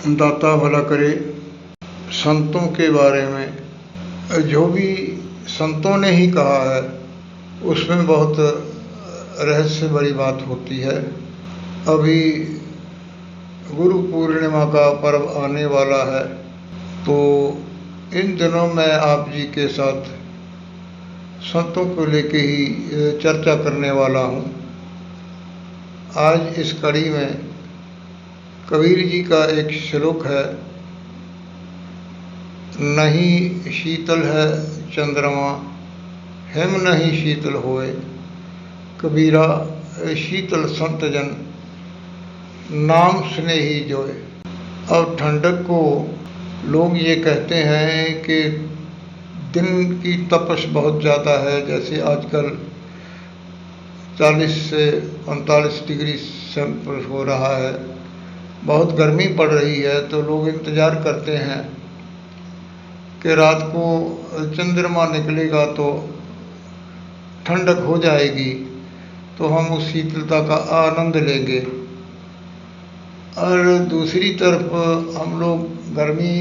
दाता भला करे। संतों के बारे में जो भी संतों ने ही कहा है उसमें बहुत रहस्य बड़ी बात होती है। अभी गुरु पूर्णिमा का पर्व आने वाला है, तो इन दिनों मैं आप जी के साथ संतों को लेके ही चर्चा करने वाला हूँ। आज इस कड़ी में कबीर जी का एक श्लोक है, नहीं शीतल है चंद्रमा हिम नहीं शीतल होए, कबीरा शीतल संत जन नाम स्नेही जोए। अब ठंडक को लोग ये कहते हैं कि दिन की तपश बहुत ज़्यादा है, जैसे आजकल 40 से 45 डिग्री सेल्सियस हो रहा है, बहुत गर्मी पड़ रही है। तो लोग इंतज़ार करते हैं कि रात को चंद्रमा निकलेगा तो ठंडक हो जाएगी, तो हम उस शीतलता का आनंद लेंगे। और दूसरी तरफ हम लोग गर्मी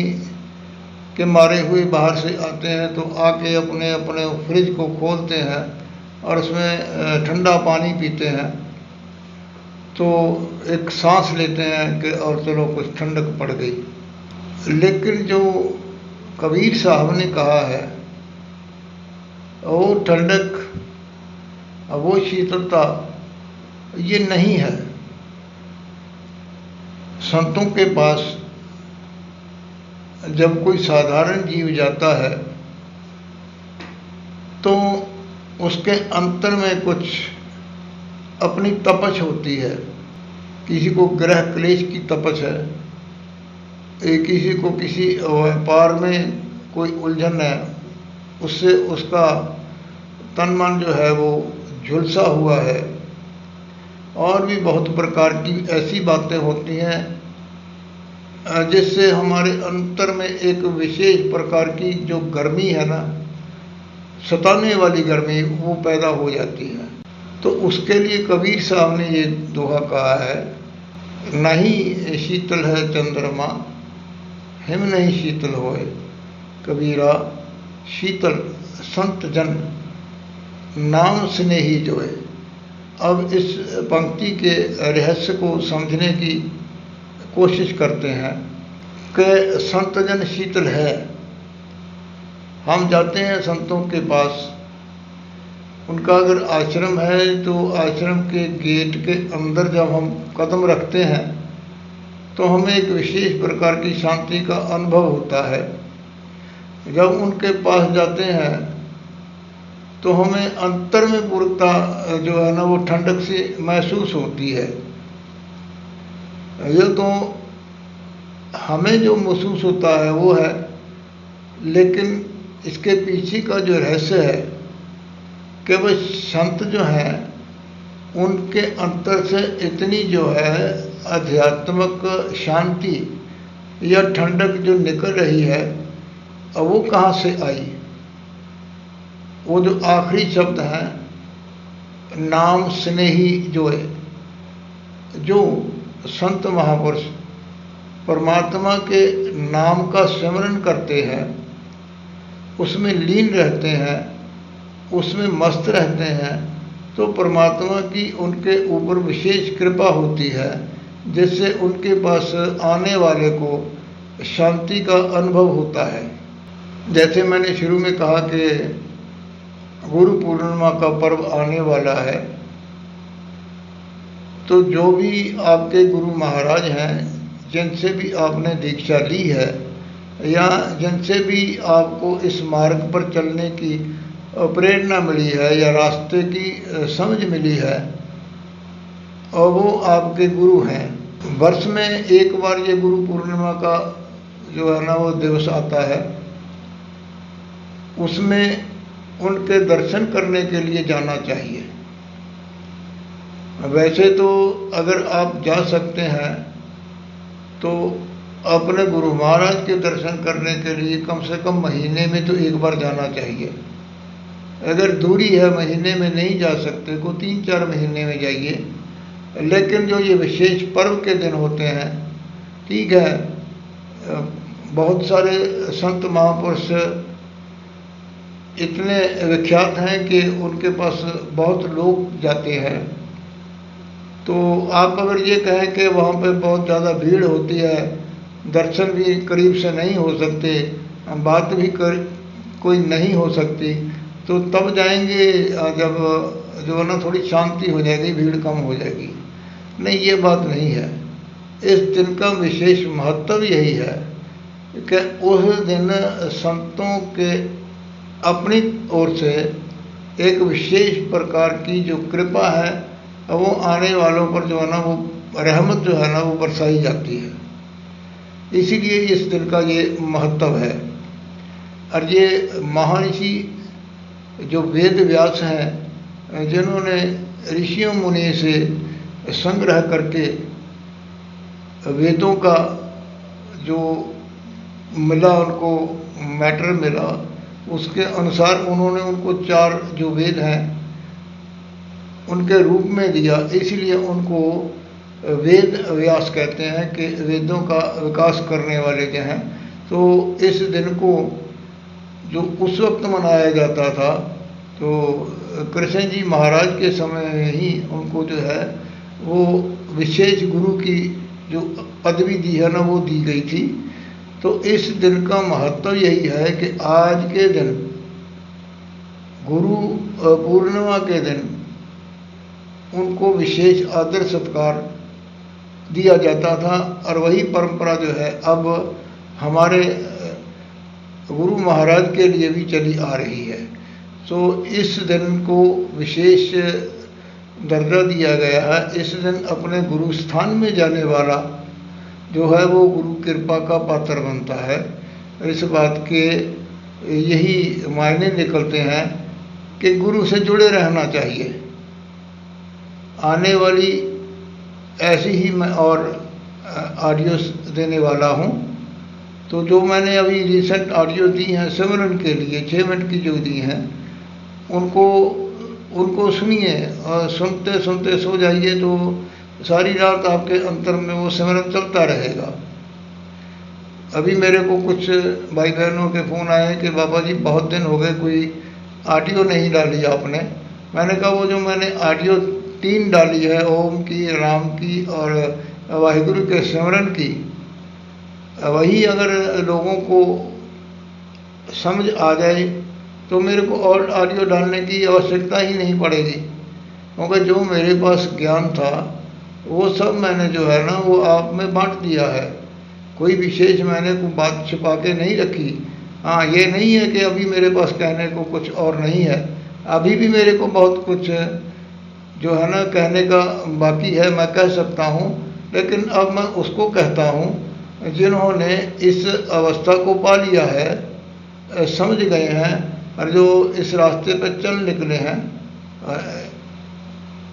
के मारे हुए बाहर से आते हैं तो आके अपने अपने फ्रिज को खोलते हैं और उसमें ठंडा पानी पीते हैं, तो एक सांस लेते हैं कि और चलो कुछ ठंडक पड़ गई। लेकिन जो कबीर साहब ने कहा है वो ठंडक, वो शीतलता ये नहीं है। संतों के पास जब कोई साधारण जीव जाता है तो उसके अंतर में कुछ अपनी तपश होती है। किसी को ग्रह क्लेश की तपश है, किसी को किसी व्यापार में कोई उलझन है, उससे उसका तन मन जो है वो झुलसा हुआ है। और भी बहुत प्रकार की ऐसी बातें होती हैं जिससे हमारे अंतर में एक विशेष प्रकार की जो गर्मी है ना, सताने वाली गर्मी, वो पैदा हो जाती है। तो उसके लिए कबीर साहब ने ये दोहा कहा है, नहीं शीतल है चंद्रमा हिम नहीं शीतल होए, कबीरा शीतल संत जन नाम स्नेही जोए। अब इस पंक्ति के रहस्य को समझने की कोशिश करते हैं कि संत जन शीतल है। हम जाते हैं संतों के पास, उनका अगर आश्रम है तो आश्रम के गेट के अंदर जब हम कदम रखते हैं तो हमें एक विशेष प्रकार की शांति का अनुभव होता है। जब उनके पास जाते हैं तो हमें अंतर में पूर्णता जो है ना वो ठंडक से महसूस होती है। ये तो हमें जो महसूस होता है वो है, लेकिन इसके पीछे का जो रहस्य है कि वह संत जो हैं उनके अंतर से इतनी जो है आध्यात्मिक शांति या ठंडक जो निकल रही है, अब वो कहाँ से आई। वो जो आखिरी शब्द हैं नाम स्नेही जोए, जो संत महापुरुष परमात्मा के नाम का स्मरण करते हैं, उसमें लीन रहते हैं, उसमें मस्त रहते हैं, तो परमात्मा की उनके ऊपर विशेष कृपा होती है, जिससे उनके पास आने वाले को शांति का अनुभव होता है। जैसे मैंने शुरू में कहा कि गुरु पूर्णिमा का पर्व आने वाला है, तो जो भी आपके गुरु महाराज हैं, जिनसे भी आपने दीक्षा ली है या जिनसे भी आपको इस मार्ग पर चलने की प्रेरणा मिली है या रास्ते की समझ मिली है, और वो आपके गुरु हैं। वर्ष में एक बार ये गुरु पूर्णिमा का जो है ना वो दिवस आता है, उसमें उनके दर्शन करने के लिए जाना चाहिए। वैसे तो अगर आप जा सकते हैं तो अपने गुरु महाराज के दर्शन करने के लिए कम से कम महीने में तो एक बार जाना चाहिए। अगर दूरी है, महीने में नहीं जा सकते को 3-4 महीने में जाइए। लेकिन जो ये विशेष पर्व के दिन होते हैं, ठीक है, बहुत सारे संत महापुरुष इतने विख्यात हैं कि उनके पास बहुत लोग जाते हैं। तो आप अगर ये कहें कि वहाँ पे बहुत ज़्यादा भीड़ होती है, दर्शन भी करीब से नहीं हो सकते, बात भी कोई नहीं हो सकती, तो तब जाएंगे जब जो है ना थोड़ी शांति हो जाएगी, भीड़ कम हो जाएगी। नहीं, ये बात नहीं है। इस दिन का विशेष महत्व यही है कि उस दिन संतों के अपनी ओर से एक विशेष प्रकार की जो कृपा है वो आने वालों पर जो है ना वो रहमत जो है ना वो बरसाई जाती है। इसीलिए इस दिन का ये महत्व है। और ये महर्षि जो वेद व्यास हैं, जिन्होंने ऋषियों मुनि से संग्रह करके वेदों का जो मिला, उनको मैटर मिला, उसके अनुसार उन्होंने उनको 4 जो वेद हैं उनके रूप में दिया। इसलिए उनको वेद व्यास कहते हैं कि वेदों का विकास करने वाले जो हैं। तो इस दिन को जो उस वक्त मनाया जाता था, तो कृष्ण जी महाराज के समय में ही उनको जो है वो विशेष गुरु की जो पदवी दी है ना वो दी गई थी। तो इस दिन का महत्व यही है कि आज के दिन गुरु पूर्णिमा के दिन उनको विशेष आदर सत्कार दिया जाता था। और वही परंपरा जो है अब हमारे गुरु महाराज के लिए भी चली आ रही है। तो इस दिन को विशेष दर्जा दिया गया है। इस दिन अपने गुरु स्थान में जाने वाला जो है वो गुरु कृपा का पात्र बनता है। इस बात के यही मायने निकलते हैं कि गुरु से जुड़े रहना चाहिए। आने वाली ऐसी ही मैं और ऑडियो देने वाला हूँ। तो जो मैंने अभी रिसेंट ऑडियो दी हैं सिमरन के लिए 6 मिनट की जो दी हैं, उनको सुनिए और सुनते सुनते सो जाइए, तो सारी रात आपके अंतर में वो सिमरन चलता रहेगा। अभी मेरे को कुछ भाई बहनों के फ़ोन आए कि बाबा जी बहुत दिन हो गए कोई ऑडियो नहीं डाली आपने। मैंने कहा वो जो मैंने ऑडियो 3 डाली है, ओम की, राम की और वाहिगुरु के सिमरन की, वही अगर लोगों को समझ आ जाए तो मेरे को और ऑडियो डालने की आवश्यकता ही नहीं पड़ेगी। क्योंकि जो मेरे पास ज्ञान था वो सब मैंने जो है ना वो आप में बांट दिया है। कोई विशेष मैंने कोई बात छिपा के नहीं रखी। हाँ, ये नहीं है कि अभी मेरे पास कहने को कुछ और नहीं है। अभी भी मेरे को बहुत कुछ जो है ना कहने का बाकी है, मैं कह सकता हूँ। लेकिन अब मैं उसको कहता हूँ जिन्होंने इस अवस्था को पा लिया है, समझ गए हैं और जो इस रास्ते पर चल निकले हैं,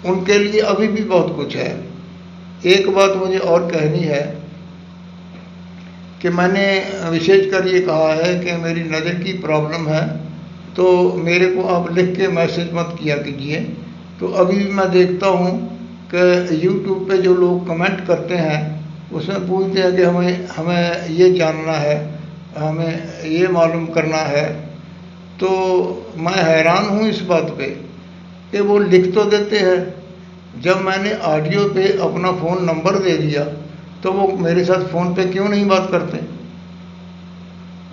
उनके लिए अभी भी बहुत कुछ है। एक बात मुझे और कहनी है कि मैंने विशेषकर ये कहा है कि मेरी नज़र की प्रॉब्लम है, तो मेरे को आप लिख के मैसेज मत किया कीजिए। तो अभी भी मैं देखता हूँ कि यूट्यूब पे जो लोग कमेंट करते हैं उसमें पूछते हैं कि हमें ये जानना है, हमें ये मालूम करना है। तो मैं हैरान हूँ इस बात पे कि वो लिख तो देते हैं, जब मैंने ऑडियो पे अपना फ़ोन नंबर दे दिया तो वो मेरे साथ फ़ोन पे क्यों नहीं बात करते।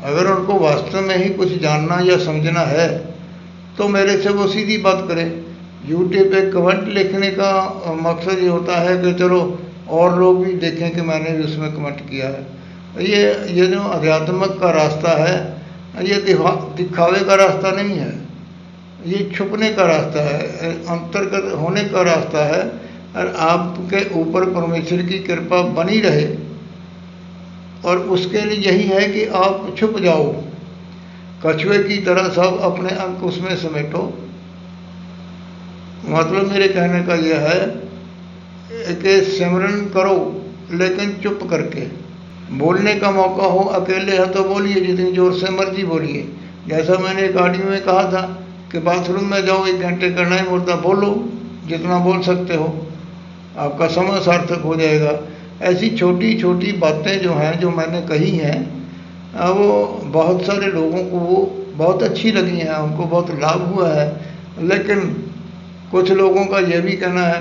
अगर उनको वास्तव में ही कुछ जानना या समझना है तो मेरे से वो सीधी बात करें। यूट्यूब पे कमेंट लिखने का मकसद ये होता है कि चलो और लोग भी देखें कि मैंने भी उसमें कमेंट किया है। ये जो अध्यात्मक का रास्ता है, ये दिखावे का रास्ता नहीं है, ये छुपने का रास्ता है, अंतर्गत होने का रास्ता है। और आपके ऊपर परमेश्वर की कृपा बनी रहे, और उसके लिए यही है कि आप छुप जाओ, कछुए की तरह सब अपने अंक उसमें समेटो। मतलब मेरे कहने का यह है कि सिमरन करो लेकिन चुप करके। बोलने का मौका हो, अकेले हैं तो बोलिए, जितनी जोर से मर्जी बोलिए। जैसा मैंने एक ऑडियो में कहा था कि बाथरूम में जाओ 1 घंटे करना है मुर्दा, बोलो जितना बोल सकते हो, आपका समय सार्थक हो जाएगा। ऐसी छोटी छोटी बातें जो हैं, जो मैंने कही हैं, वो बहुत सारे लोगों को वो बहुत अच्छी लगी हैं, उनको बहुत लाभ हुआ है। लेकिन कुछ लोगों का ये भी कहना है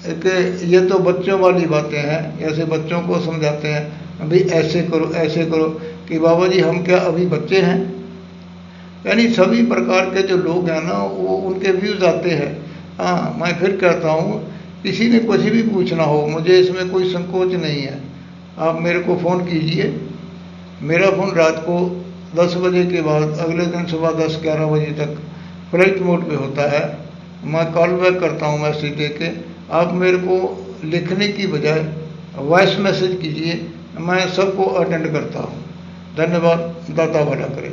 कि ये तो बच्चों वाली बातें हैं, ऐसे बच्चों को समझाते हैं भाई ऐसे करो ऐसे करो, कि बाबा जी हम क्या अभी बच्चे हैं? यानी सभी प्रकार के जो लोग हैं ना, वो उनके व्यूज़ आते हैं। हाँ, मैं फिर कहता हूँ, किसी ने कुछ भी पूछना हो, मुझे इसमें कोई संकोच नहीं है। आप मेरे को फ़ोन कीजिए। मेरा फ़ोन रात को 10 बजे के बाद अगले दिन सुबह 10-11 बजे तक फ्लाइट मोड पे होता है। मैं कॉल बैक करता हूँ मैसेज दे के। आप मेरे को लिखने की बजाय वॉइस मैसेज कीजिए, मैं सबको अटेंड करता हूँ। धन्यवाद। दाता भला करे।